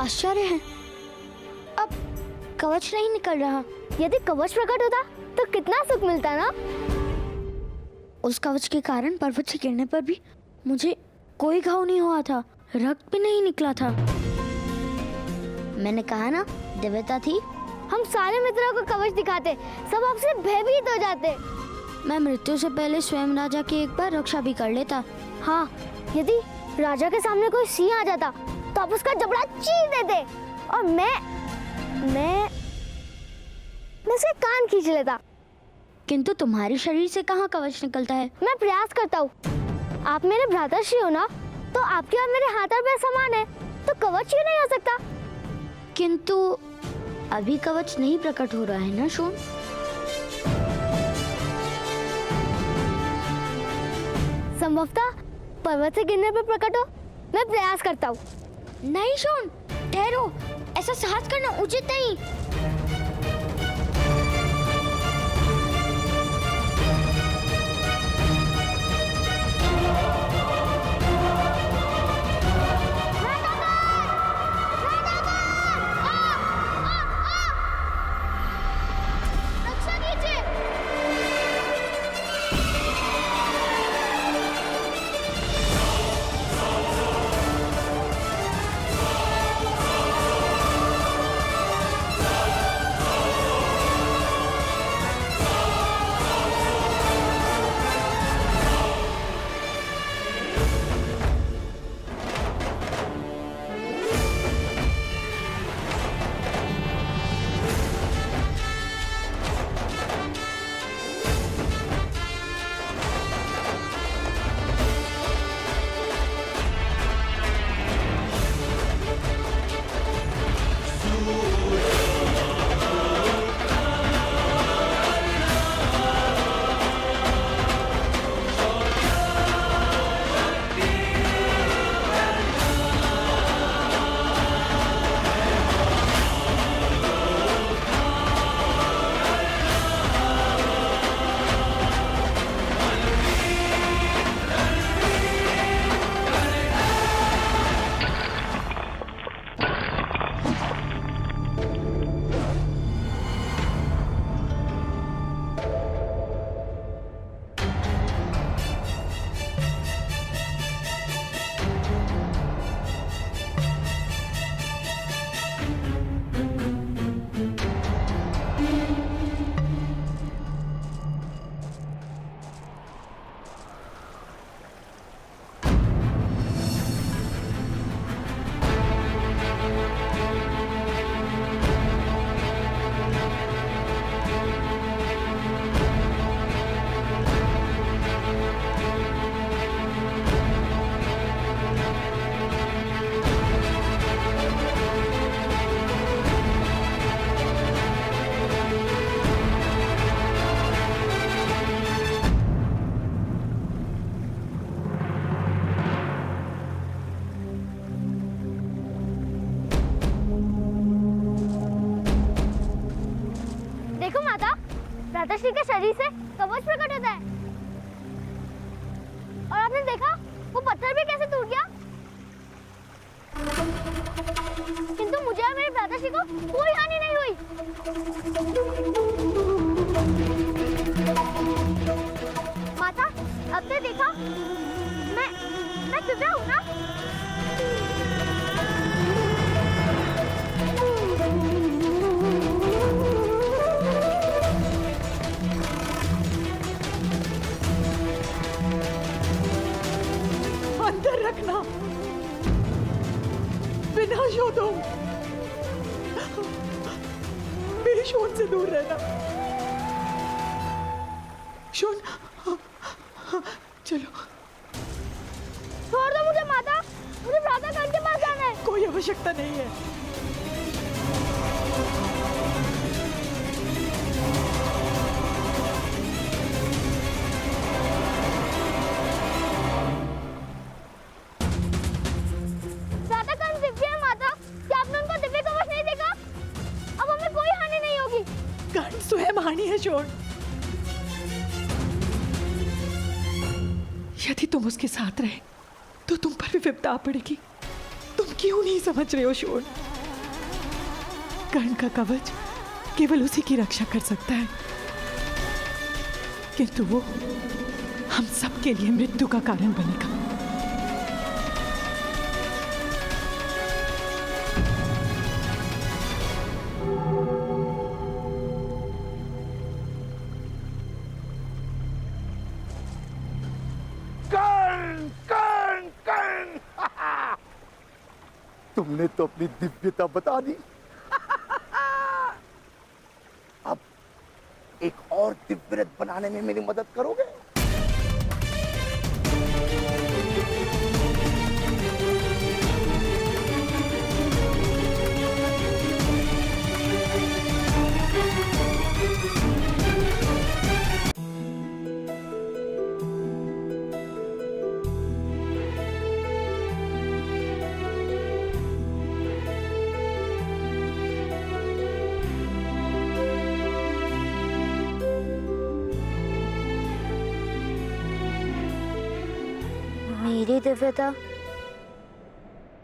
आश्चर्य है, अब कवच नहीं निकल रहा। यदि कवच प्रकट होता तो कितना सुख मिलता ना। उस कवच के कारण पर्वत से गिरने पर भी मुझे कोई घाव नहीं हुआ था, रक्त भी नहीं निकला था। मैंने कहा ना, दिव्यता थी। हम सारे मित्रों को कवच दिखाते, सब आपसे भयभीत हो जाते। मैं मृत्यु से पहले स्वयं राजा की एक बार रक्षा भी कर लेता। हाँ, यदि राजा के सामने कोई सिंह आ जाता तो आप उसका जबड़ा चीर देते और मैं उसके कान खींच लेता। किंतु तुम्हारे शरीर से कहाँ कवच निकलता है? मैं प्रयास करता हूँ। आप मेरे भ्राताश्री हो ना, तो आपके और मेरे हाथ और पैर समान है, तो कवच क्यों नहीं हो सकता? किंतु अभी कवच नहीं प्रकट हो रहा है ना शोन? संभवतः पर्वत से गिरने पर प्रकट हो। मैं प्रयास करता हूँ। नहीं शोन, ठहरो, ऐसा साहस करना उचित नहीं। भ्राताश्री के शरीर से कवच प्रकट होता है। और आपने देखा वो पत्थर भी कैसे टूट गया। किंतु मुझे और मेरे भ्राताश्री को कोई हानि नहीं हुई। माता, अब ने देखा मैं दिव्या हूँ ना। अंदर रखना, विनाश हो तुम, मेरे शोन से दूर रहना। शोन, चलो। छोड़ दो मुझे माता, मुझे भ्राता गण के पास जाना है। कोई आवश्यकता नहीं है। स्वयं हानि है शोन। यदि तुम उसके साथ रहे तो तुम पर भी विपदा पड़ेगी। तुम क्यों नहीं समझ रहे हो शोन? कर्ण का कवच केवल उसी की रक्षा कर सकता है, किंतु वो हम सबके लिए मृत्यु का कारण बनेगा। तुमने तो अपनी दिव्यता बता दी। अब एक और दिव्य रथ बनाने में मेरी मदद करोगे? मेरी दिव्यता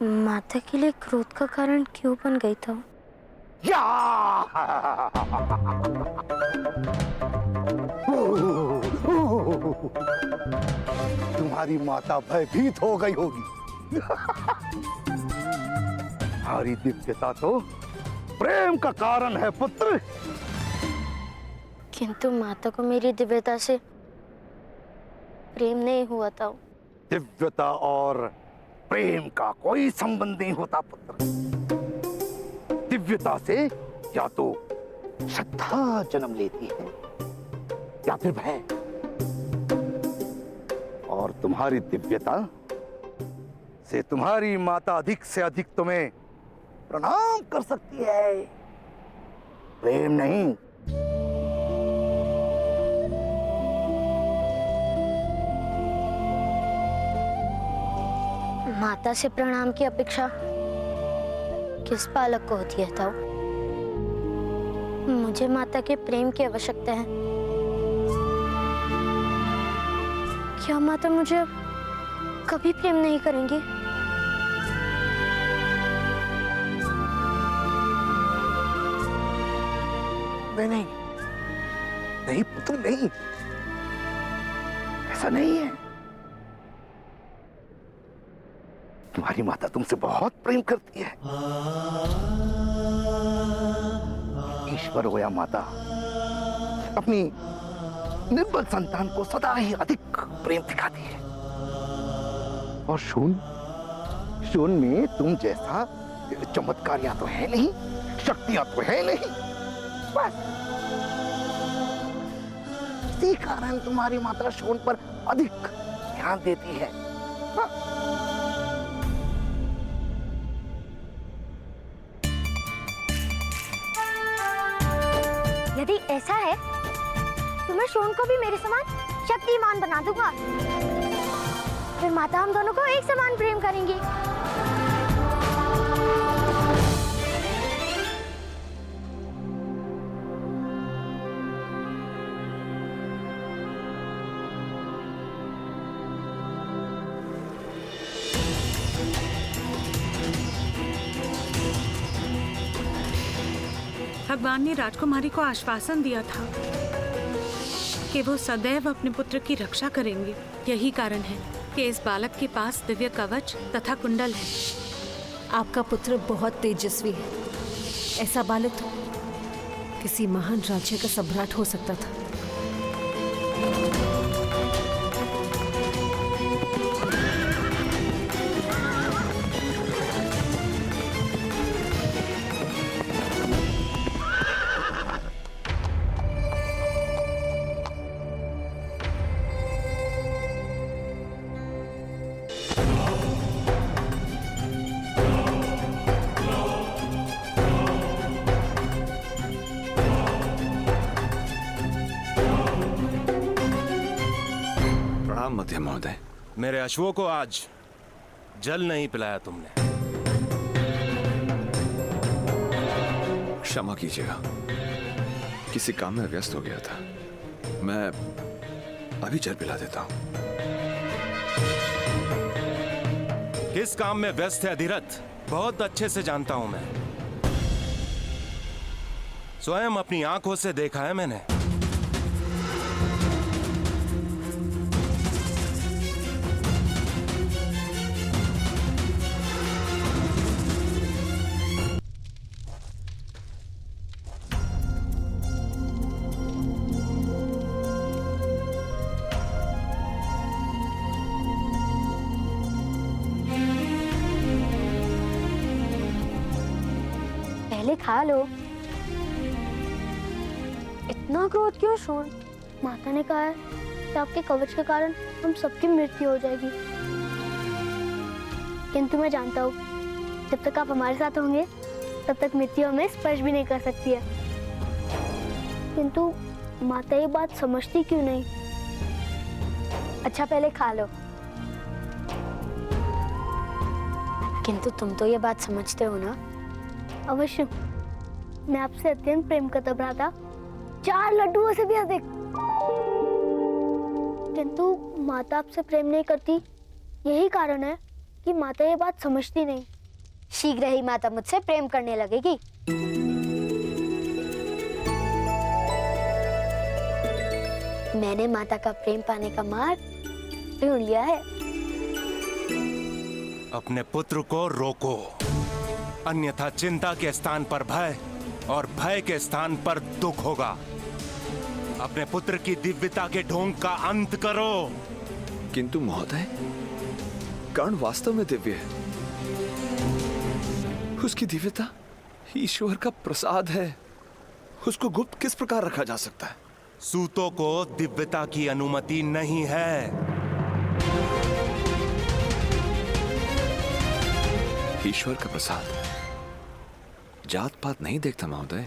माता के लिए क्रोध का कारण क्यों बन गई था? या! तुम्हारी माता भयभीत हो गई होगी। तुम्हारी दिव्यता तो प्रेम का कारण है पुत्र। किंतु माता को मेरी दिव्यता से प्रेम नहीं हुआ था। दिव्यता और प्रेम का कोई संबंध नहीं होता पुत्र। दिव्यता से या तो श्रद्धा जन्म लेती है या फिर भय। और तुम्हारी दिव्यता से तुम्हारी माता अधिक से अधिक तुम्हें प्रणाम कर सकती है, प्रेम नहीं। माता से प्रणाम की अपेक्षा किस बालक को होती है ताऊ? मुझे माता के प्रेम की आवश्यकता है। क्या माता मुझे कभी प्रेम नहीं करेंगी? नहीं नहीं पुत्र नहीं, ऐसा नहीं है। तुम्हारी माता तुमसे बहुत प्रेम करती है। ईश्वर हो या माता अपनी निर्बल संतान को सदा ही अधिक प्रेम दिखाती है। और शून में तुम जैसा चमत्कारियां तो है नहीं, शक्तियां तो है नहीं, बस इसी कारण तुम्हारी माता शून पर अधिक ध्यान देती है। हाँ। यदि ऐसा है तो मैं शोन को भी मेरे समान शक्तिमान बना दूंगा। फिर माता हम दोनों को एक समान प्रेम करेंगी। भगवान ने राजकुमारी को आश्वासन दिया था कि वो सदैव अपने पुत्र की रक्षा करेंगे। यही कारण है कि इस बालक के पास दिव्य कवच तथा कुंडल है। आपका पुत्र बहुत तेजस्वी है। ऐसा बालक तो किसी महान राज्य का सम्राट हो सकता था। मध्य महोदय, मेरे अश्वों को आज जल नहीं पिलाया तुमने। क्षमा कीजिएगा, किसी काम में व्यस्त हो गया था। मैं अभी जल पिला देता हूं। किस काम में व्यस्त है अधिरथ, बहुत अच्छे से जानता हूं मैं। स्वयं अपनी आंखों से देखा है मैंने। पहले खा लो। इतना क्रोध क्यों शोन? माता ने कहा है कि आपके कवच के कारण हम सबकी मृत्यु हो जाएगी। किंतु मैं जानता हूँ जब तक आप हमारे साथ होंगे तब तक मृत्यु हमें स्पर्श भी नहीं कर सकती है। किंतु माता ये बात समझती क्यों नहीं? अच्छा पहले खा लो। किंतु तुम तो ये बात समझते हो ना? अवश्य। मैं आपसे अत्यंत प्रेम करता भ्राता, 4 लड्डुओं से भी अधिक। किंतु माता आपसे प्रेम नहीं करती, यही कारण है कि माता ये बात समझती नहीं। शीघ्र ही माता मुझसे प्रेम करने लगेगी। मैंने माता का प्रेम पाने का मार्ग ढूंढ लिया है। अपने पुत्र को रोको, अन्यथा चिंता के स्थान पर भय और भय के स्थान पर दुख होगा। अपने पुत्र की दिव्यता के ढोंग का अंत करो। किंतु महोदय, कर्ण वास्तव में दिव्य है। उसकी दिव्यता ईश्वर का प्रसाद है। उसको गुप्त किस प्रकार रखा जा सकता है? सूतों को दिव्यता की अनुमति नहीं है। ईश्वर का प्रसाद जात पात नहीं देखता महोदय।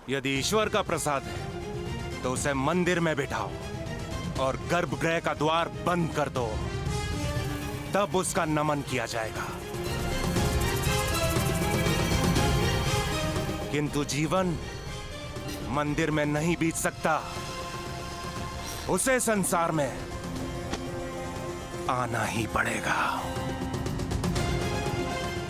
यदि ईश्वर का प्रसाद है तो उसे मंदिर में बिठाओ और गर्भगृह का द्वार बंद कर दो, तब उसका नमन किया जाएगा। किंतु जीवन मंदिर में नहीं बीत सकता, उसे संसार में आना ही पड़ेगा।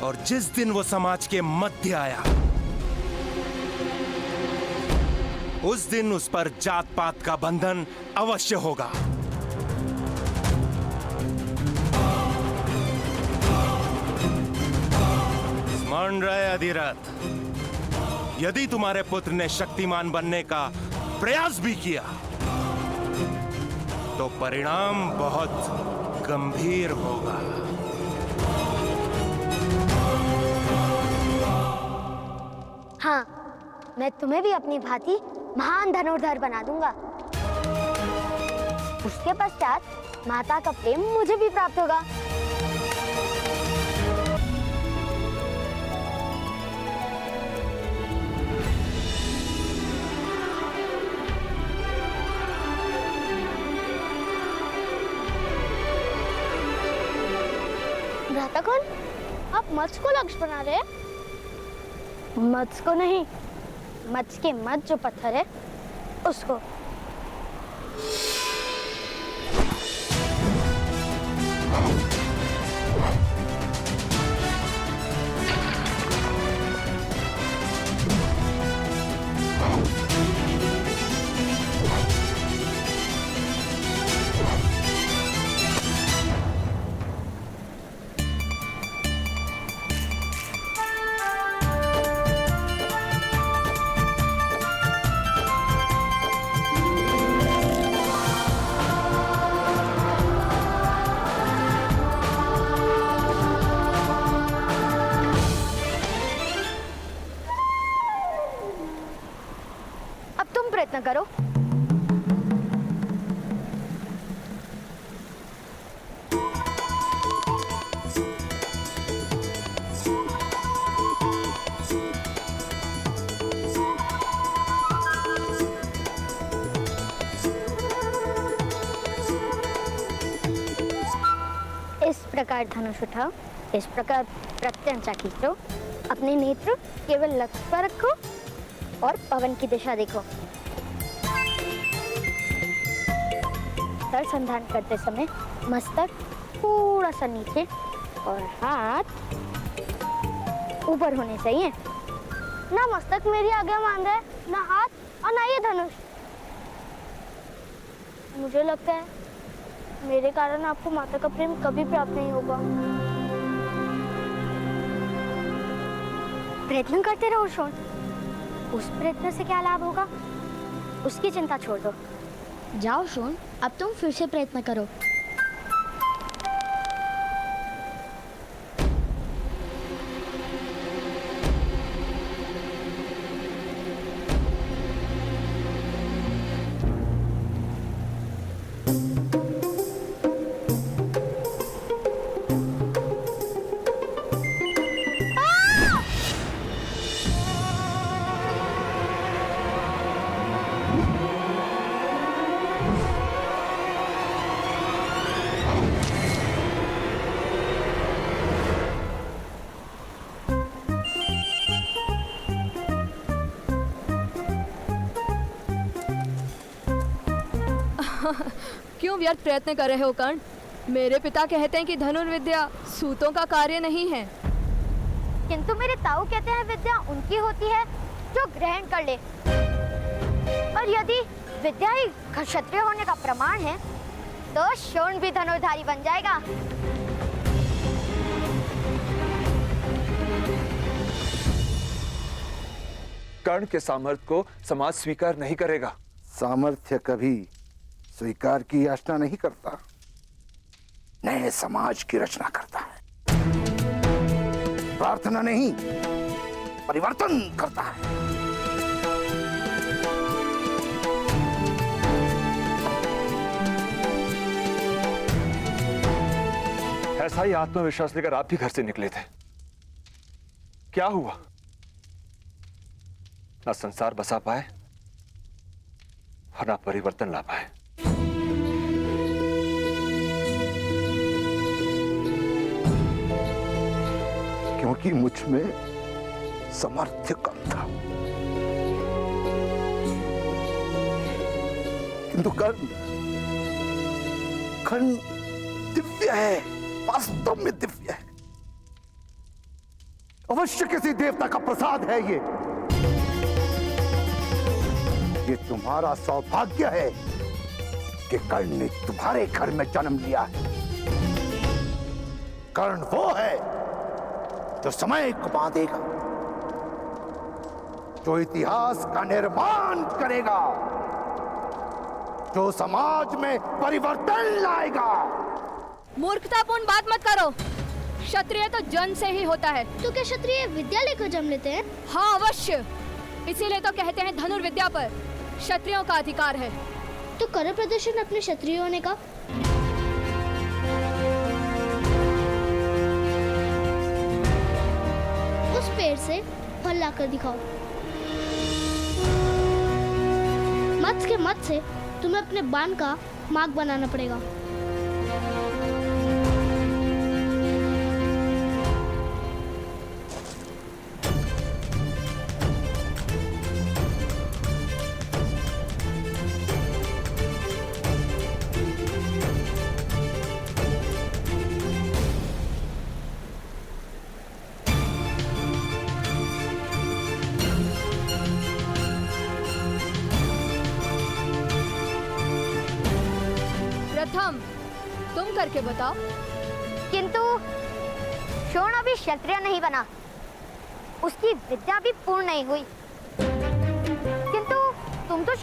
और जिस दिन वो समाज के मध्य आया, उस दिन उस पर जात पात का बंधन अवश्य होगा। स्मरण रहे अधिरथ, यदि तुम्हारे पुत्र ने शक्तिमान बनने का प्रयास भी किया तो परिणाम बहुत गंभीर होगा। हाँ, मैं तुम्हें भी अपनी भांति महान धनुर्धर बना दूंगा। उसके पश्चात माता का प्रेम मुझे भी प्राप्त होगा। भ्राता कौन? आप मत्स्य को लक्ष्य बना रहे हैं? मत्स्य को नहीं, मत्स्य के मत जो पत्थर है उसको। प्रयत्न करो। इस प्रकार धनुष उठाओ, इस प्रकार प्रत्यंचा खींचो, अपने नेत्र केवल लक्ष्य पर रखो और पवन की दिशा देखो। संधान करते समय मस्तक थोड़ा सा नीचे और हाथ ऊपर होने चाहिए। ना मस्तक मेरी आज्ञा मान रहा है, ना हाथ और ना ये धनुष। मुझे लगता है मेरे कारण आपको माता का प्रेम कभी प्राप्त नहीं होगा। प्रयत्न करते रहो शोन, उस प्रयत्न से क्या लाभ होगा उसकी चिंता छोड़ दो। जाओ शोन, अब तुम फिर से प्रयत्न करो। क्यों व्यर्थ प्रयत्न कर रहे हो कर्ण? मेरे पिता कहते हैं कि धनुर्विद्या सूतों का कार्य नहीं है। किंतु मेरे ताऊ कहते हैं विद्या उनकी होती है जो ग्रहण कर ले, और यदि विद्या ही क्षत्रिय होने का प्रमाण है तो शोण भी धनुर्धारी बन जाएगा। कर्ण के सामर्थ्य को समाज स्वीकार नहीं करेगा। सामर्थ्य कभी स्वीकार की याचना नहीं करता, नए समाज की रचना करता है। प्रार्थना नहीं, परिवर्तन करता है। ऐसा ही आत्मविश्वास लेकर आप भी घर से निकले थे। क्या हुआ? ना संसार बसा पाए और ना परिवर्तन ला पाए। क्योंकि मुझ में सामर्थ्य कम था। किंतु कर्ण दिव्य है, वास्तव में दिव्य है। अवश्य किसी देवता का प्रसाद है ये तुम्हारा सौभाग्य है कि कर्ण ने तुम्हारे घर में जन्म लिया है। कर्ण वो है जो समय को बांधेगा, जो इतिहास का निर्माण करेगा, जो समाज में परिवर्तन लाएगा। मूर्खतापूर्ण बात मत करो। क्षत्रिय तो जन्म से ही होता है। तो क्या क्षत्रिय विद्या लेकर जन्म लेते हैं? हाँ अवश्य, इसीलिए तो कहते हैं धनुर्विद्या पर क्षत्रियों का अधिकार है। तो करो प्रदर्शन अपने क्षत्रिय होने का। उस पेड़ से फल लाकर दिखाओ। मत्स्य के मत से तुम्हें अपने बाण का मार्ग बनाना पड़ेगा। प्रथम तुम करके बताओ। किंतु शोण अभी क्षत्रिय नहीं बना, उसकी विद्या भी पूर्ण नहीं हुई। किंतु तुम तो